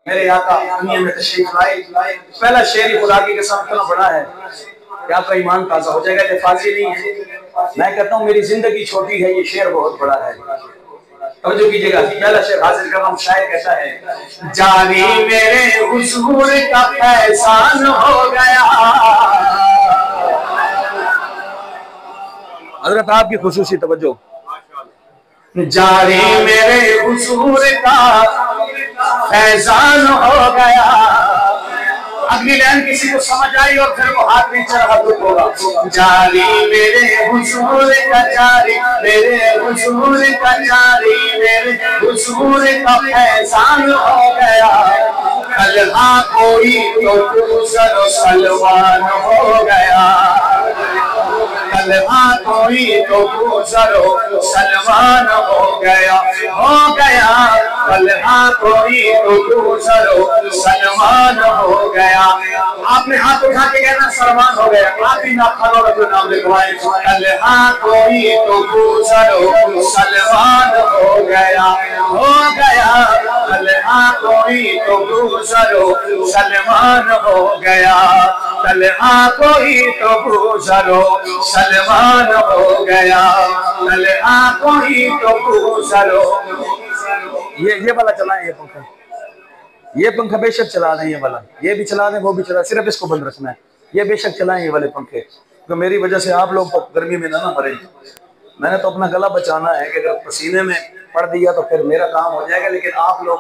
मेरे आका दुनिया में तशरीफ लाए, पहला शेर ही खुदा की कसम इतना बड़ा है कि आपका ईमान ताजा हो जाएगा। फाजी नहीं है, मैं कहता हूँ मेरी जिंदगी छोटी है, ये शेर बहुत बड़ा है। तवज्जो कीजिएगा, पहला शेर हाजिर कर रहा हूँ। शायर कहता है, जानी मेरे हुजूर का फैसान हो गया। हजरत आपकी खुसूसी तवज्जो, जारी मेरे हुजूर का फैजान हो गया। अगली लाइन किसी को समझ आई और फिर वो हाथ नीचे रखा दुख होगा। जारी मेरे हुजूर का जारी, मेरे हुजूर का जारी, मेरे हुजूर का फैजान हो गया। कलहा कोई तो दूसरो सलमान हो गया। कलहा कोई तो दूसरो सलमान हो गया, हो गया। कलहा कोई तो दूसरो सलमान हो गया। आपने हाथ उठा के कहना सलमान हो गया। आप भी नाम खानो रखो, नाम लिखवाए। कलहा कोई तो दूसरो सलमान हो गया, हो गया। कलहा कोई तो दूसरो सलमान हो गया। कलहा कोई तो दूसरो सलमान हो गया। कलहा कोई तो दूसरो। ये वाला चलाएं, ये पंखा बेशक चला दें, ये वाला ये भी चला दें, वो भी चला, सिर्फ इसको बंद रखना है। ये बेशक चलाएं ये वाले पंखे, तो मेरी वजह से आप लोग गर्मी में ना मरे। मैंने तो अपना गला बचाना है कि अगर पसीने में पड़ दिया तो फिर मेरा काम हो जाएगा, लेकिन आप लोग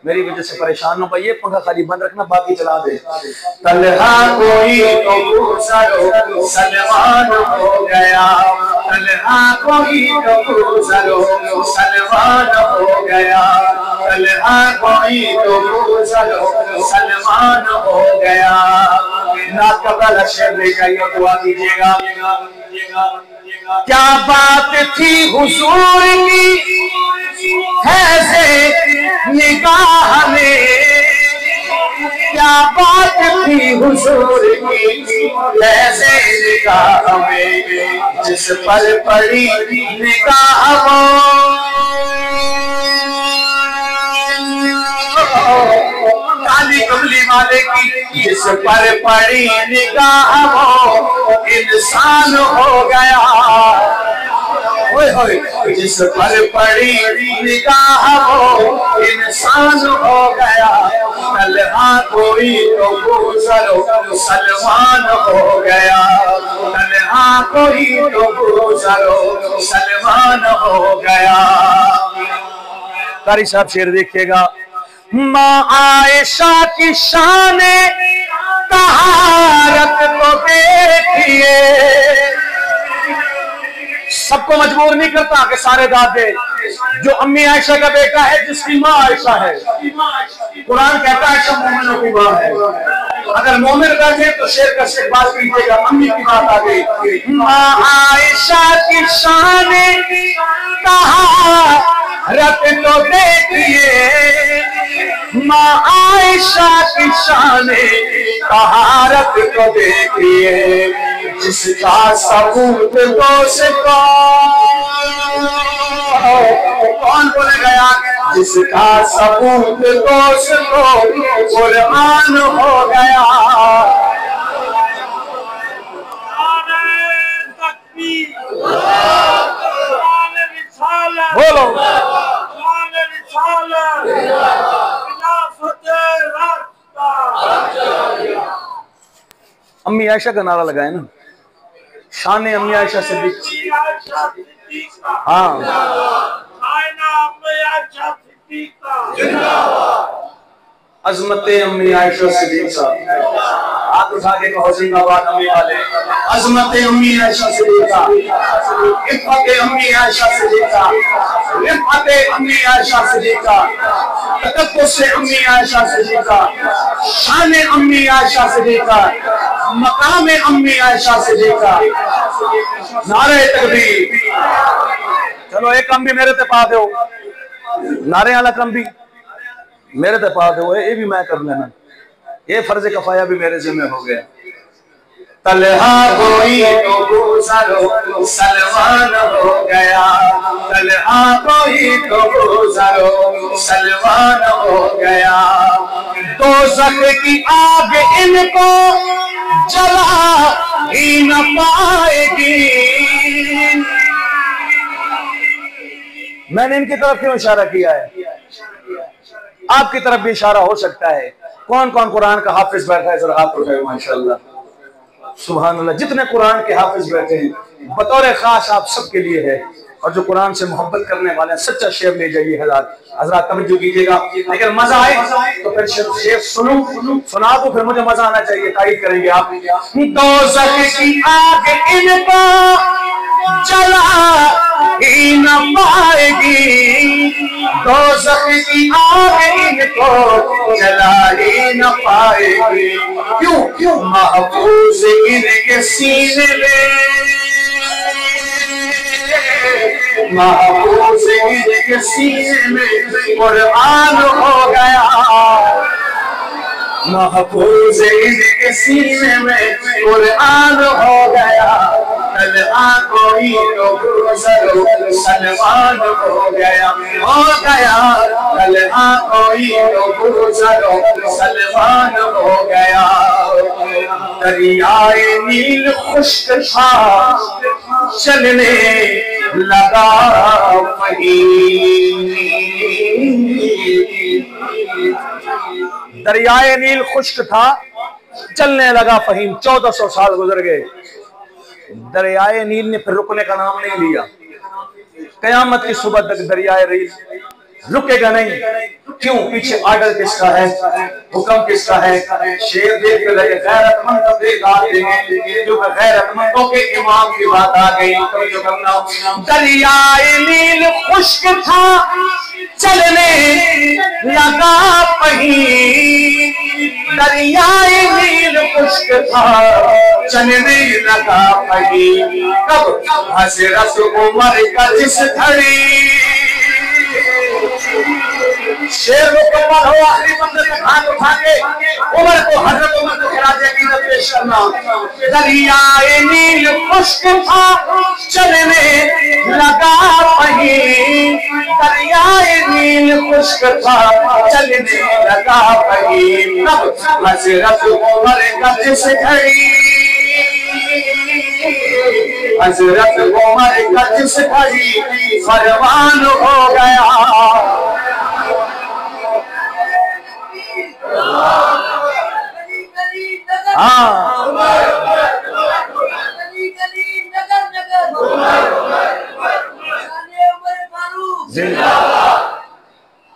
मेरी वजह से परेशान हो पाए। ये पंखा खाली बंद रखना, बाकी चला दे। तलहा कोई तो दूसरो सलमान हो गया। तलहा कोई तो दूसरो सलमान हो गया। तलहा कोई तो दूसरो सलमान हो गया। नात का पहला शेर लेकर ये दुआ कीजिएगा। क्या बात थी हुजूर की ऐसे निगाह में, क्या बात थी हुजूर की ऐसे निगाह में, जिस पर पड़ी निगाह वो काली कमली वाले की, जिस पर पड़ी निगाह वो इंसान हो गया। जिस पर पड़ी निगाह वो इंसान हो गया। तलहा कोई तो दूसरो सलमान हो गया। तलहा कोई तो दूसरो सलमान हो गया। कारी साहब शेर देखिएगा। माँ आयशा की शान तहारत को देखिए, सबको मजबूर नहीं करता कि सारे दादे, जो अम्मी आयशा का बेटा है, जिसकी माँ आयशा है। कुरान कहता है सब मोमिनों की माँ है। अगर मोमिन बैठे तो शेर का शेर बात कीजिएगा। अम्मी की बात आ गई। माँ आयशा की शान तहारत तो देखिए, माँ आयशा की शान तहारत को देखिए, जिसका सबूत दोस्त कौन बोलेगा यार, जिसका सबूत दोस्त को कुरान हो गया। बोलो अम्मी आयशा का नारा लगाए ना, शान अम्मी आयशा सिद्दीक। हाँ, अजमत अम्मी आयशा सिद्दीका। हाथ उठा के कहो जिंदाबाद अम्मी वाले। अजमत अम्मी आयशा सिद्दीका, इफ़्फ़त अम्मी आयशा सिद्दीका, रिफ़्फ़त अम्मी आयशा सिद्दीका, तकद्दुस अम्मी आयशा सिद्दीका, शान अम्मी आयशा सिद्दीका, मकाम अम्मी आयशा सिद्दीका। नारे तकबीर। चलो एक कम भी मेरे ते पा दो, नारे वाला कम भी मेरे ते पा दो, ये भी मैं कर लेना। ये फर्ज कफाया भी मेरे जिम्मे हो गया। तलहा कोई तो दूसरो सलमान हो गया। तलहा कोई तो दूसरो सलमान हो गया। दोज़ख की आग इनको जला ही न पाएगी। मैंने इनकी तरफ क्यों इशारा किया है? आपकी तरफ भी इशारा हो सकता है। कौन कौन कुरान का हाफिज बैठा है? जरा हाथ उठाए। माशाअल्लाह, सुभान अल्लाह। जितने कुरान के हाफिज बैठे हैं बतौर खास आप सबके लिए है। और जो कुरान से मोहब्बत करने वाले हैं, सच्चा शेर ले जाइए हज़रात, तवज्जो कीजिएगा। लेकिन मजा आए तो फिर शेर सुना दो, फिर मुझे मजा आना चाहिए, तारीफ करेंगे आप। दोज़ख की आग इनको जला ही न पाएगी, दोज़ख की आग इनको जला ही न पाएगी। क्यों? महफूज इनके सीने में, महफूज इनके सीने में कुरान हो गया, महफूज इनके सीने में कुरान हो गया। तलहा कोई तो सलमान हो गया, हो गया। तलहा कोई तो सलमान हो गया। दरियाए नील खुश्क था चलने लगा वहीं, दरियाए नील खुश्क था चलने लगा फहीम। 1400 साल गुजर गए, दरियाए नील ने फिर रुकने का नाम नहीं लिया। कयामत की सुबह तक दरियाए नील रुकेगा नहीं। क्यों? पीछे आर्डर किसका है? हुक्म किसका है? शेर देख के लगे गैरतमंद देंगे, जो गैरतमंदों के इमाम की बात आ गई। तो जो करना, दरियाए नील खुश्क था चलने लगा वहीं, दरियाए नील खुश्क था चलने लगा वहीं। कब? हज़रत उमर का जिस घड़ी, शेर मुकम्मल हो, आखिरी बंदे तक हाथ उठा के उमर को, हजरत उमर को खिराज अकीदत पेश करना। दरियाए नील खुश्क था चलने लगा वहीं, दरियाए नील खुश्क था चलने लगा वहीं। कब? हज़रत उमर का जिस घड़ी, हज़रत उमर का जिस घड़ी फरमान हो गया।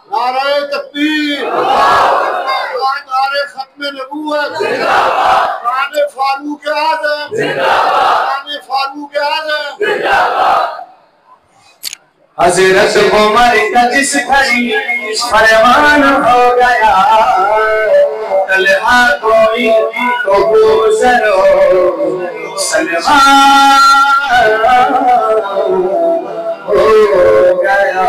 नारे तकबीर, नारे खत्मे नबूवत, नारे फारूक आज़म, नारे फारूक आज़म। हज़रत उमर का जिस घड़ी फरमान हो गया, तलहा कोई तो गुज़रो सलमान हो गया।